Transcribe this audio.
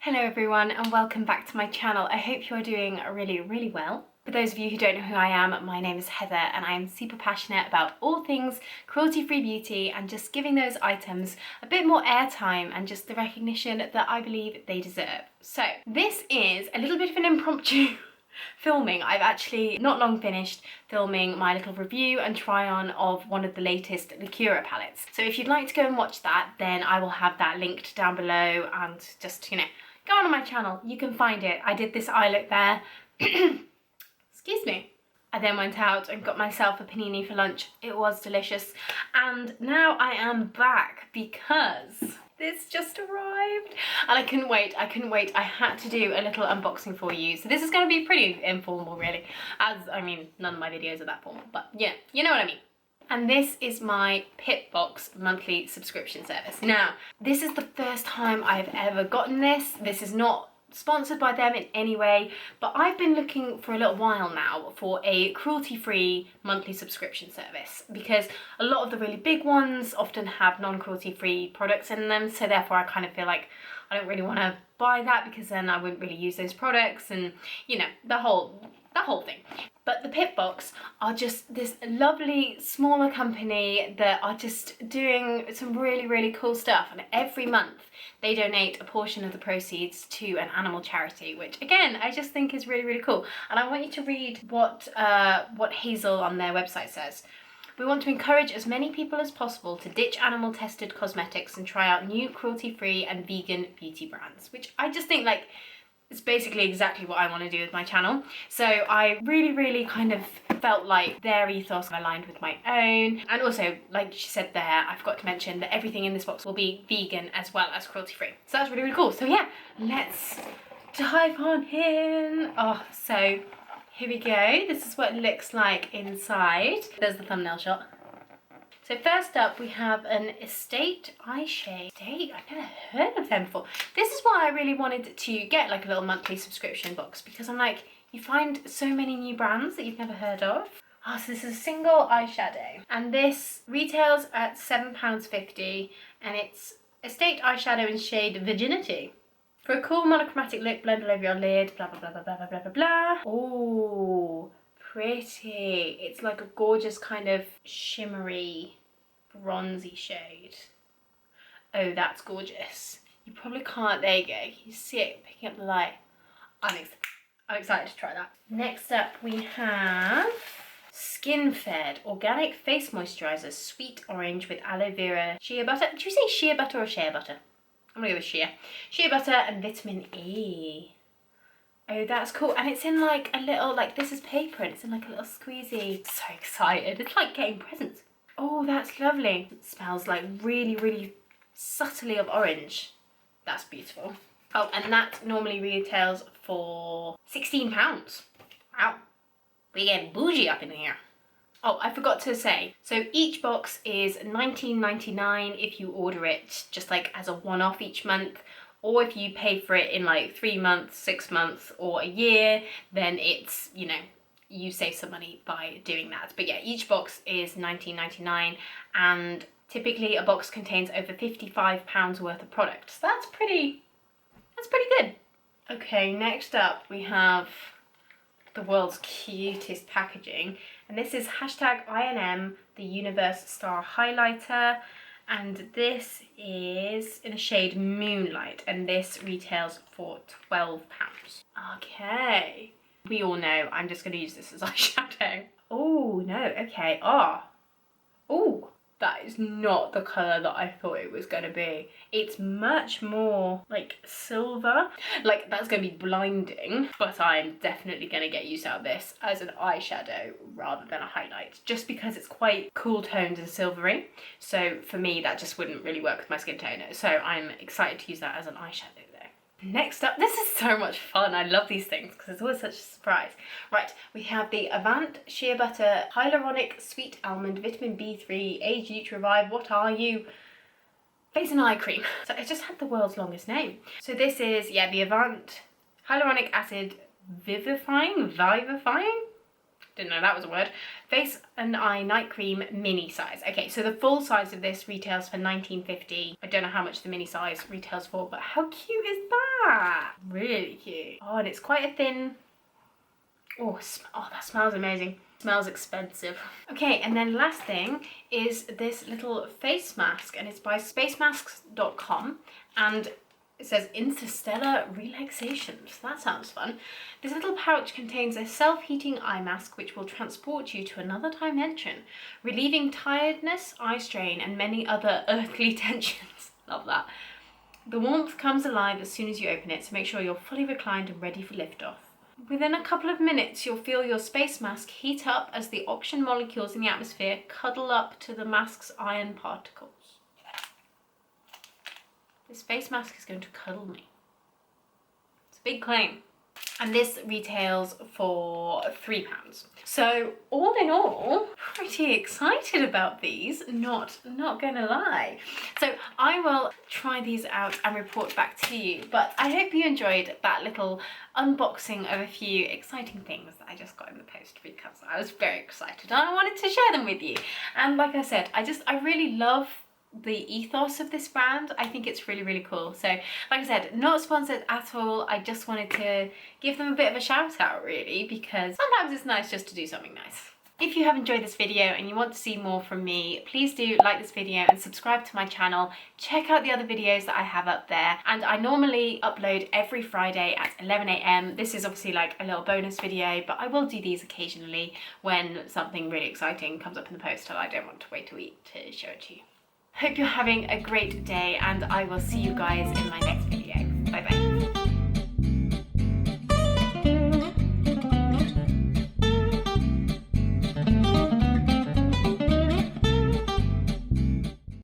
Hello everyone and welcome back to my channel. I hope you're doing really well. For those of you who don't know who I am, my name is Heather and I am super passionate about all things cruelty-free beauty and just giving those items a bit more airtime and just the recognition that I believe they deserve. So this is a little bit of an impromptu filming. I've actually not long finished filming my little review and try on of one of the latest Liqueur palettes. So if you'd like to go and watch that, then I will have that linked down below and just, go on my channel. You can find it. I did this eye look there. Excuse me. I then went out and got myself a panini for lunch. It was delicious. And now I am back because this just arrived and I couldn't wait. I had to do a little unboxing for you. So this is going to be pretty informal really, none of my videos are that formal, but yeah, you know what I mean. And this is my Pip Box monthly subscription service. Now, this is the first time I've ever gotten this. This is not sponsored by them in any way, but I've been looking for a little while now for a cruelty-free monthly subscription service because a lot of the really big ones often have non-cruelty-free products in them, so therefore I kind of feel like I don't really want to buy that because then I wouldn't really use those products and, the whole thing. But the Pip Box are just this lovely smaller company that are just doing some really cool stuff, and every month they donate a portion of the proceeds to an animal charity, which again I just think is really cool. And I want you to read what Hazel on their website says. We want to encourage as many people as possible to ditch animal tested cosmetics and try out new cruelty-free and vegan beauty brands, which I just think it's basically exactly what I want to do with my channel. So I really kind of felt like their ethos aligned with my own. And also, like she said there, I forgot to mention that everything in this box will be vegan as well as cruelty-free. So that's really cool. So yeah, let's dive on in. So here we go. This is what it looks like inside. There's the thumbnail shot. So first up we have an Estate eye shade. I've never heard of them before. This is why I really wanted to get like a little monthly subscription box, because I'm like, you find so many new brands that you've never heard of. So this is a single eyeshadow and this retails at £7.50 and it's Estate eyeshadow in shade Virginity. For a cool monochromatic look, blend all over your lid, blah blah blah blah blah blah blah blah. Oh, pretty. It's like a gorgeous kind of shimmery bronzy shade. Oh, that's gorgeous. You probably can't, there you go. You see it picking up the light. I'm excited to try that. Next up we have Skin Fed Organic Face Moisturizer, Sweet Orange with Aloe Vera Shea Butter. Did you say shea butter or shea butter? I'm gonna go with shea. Shea butter and vitamin E. Oh, that's cool. And it's in like a little, this is paper and it's in like a little squeezy. So excited. It's like getting presents. Oh, that's lovely. It smells like really subtly of orange. That's beautiful. Oh, and that normally retails for £16. Wow. We're getting bougie up in here. Oh, I forgot to say, so each box is $19.99 if you order it just like as a one-off each month, or if you pay for it in like 3 months, 6 months, or a year, then it's, you save some money by doing that. But yeah, each box is $19.99 and typically a box contains over £55 worth of product. So that's pretty good. Okay, next up we have the world's cutest packaging, and this is #INM the Universe Star Highlighter, and this is in the shade Moonlight, and this retails for £12. Okay, we all know I'm just going to use this as eyeshadow. Oh no, okay. Oh, that is not the colour that I thought it was going to be. It's much more like silver. Like, that's going to be blinding, but I'm definitely going to get used out of this as an eyeshadow rather than a highlight, just because it's quite cool toned and silvery. So for me, that just wouldn't really work with my skin tone. So I'm excited to use that as an eyeshadow. Next up, this is so much fun. I love these things because it's always such a surprise. Right, we have the Avant Shea Butter Hyaluronic Sweet Almond Vitamin B3 Age Youth Revive What Are You Face and Eye Cream. So it just had the world's longest name. So this is, the Avant Hyaluronic Acid Vivifying? didn't know that was a word. Face and Eye Night Cream mini size. Okay, so the full size of this retails for $19.50. I don't know how much the mini size retails for, but how cute is that? Really cute. Oh, and it's quite a thin. Oh, that smells amazing. Smells expensive. Okay, and then last thing is this little face mask, and it's by spacemasks.com, and it says Interstellar Relaxations. That sounds fun. This little pouch contains a self-heating eye mask which will transport you to another dimension, relieving tiredness, eye strain, and many other earthly tensions. Love that. The warmth comes alive as soon as you open it, so make sure you're fully reclined and ready for liftoff. Within a couple of minutes, you'll feel your space mask heat up as the oxygen molecules in the atmosphere cuddle up to the mask's iron particles. This face mask is going to cuddle me. It's a big claim. And this retails for £3. So all in all, pretty excited about these, not gonna lie. So I will try these out and report back to you, but I hope you enjoyed that little unboxing of a few exciting things that I just got in the post, because I was very excited and I wanted to share them with you. And like I said, I really love the ethos of this brand. I think it's really, really cool. So like I said, not sponsored at all. I just wanted to give them a bit of a shout out, really, because sometimes it's nice just to do something nice. If you have enjoyed this video and you want to see more from me, please do like this video and subscribe to my channel. Check out the other videos that I have up there, and I normally upload every Friday at 11 AM. This is obviously like a little bonus video, but I will do these occasionally when something really exciting comes up in the post and I don't want to wait to eat to show it to you. Hope you're having a great day, and I will see you guys in my next video. Bye bye.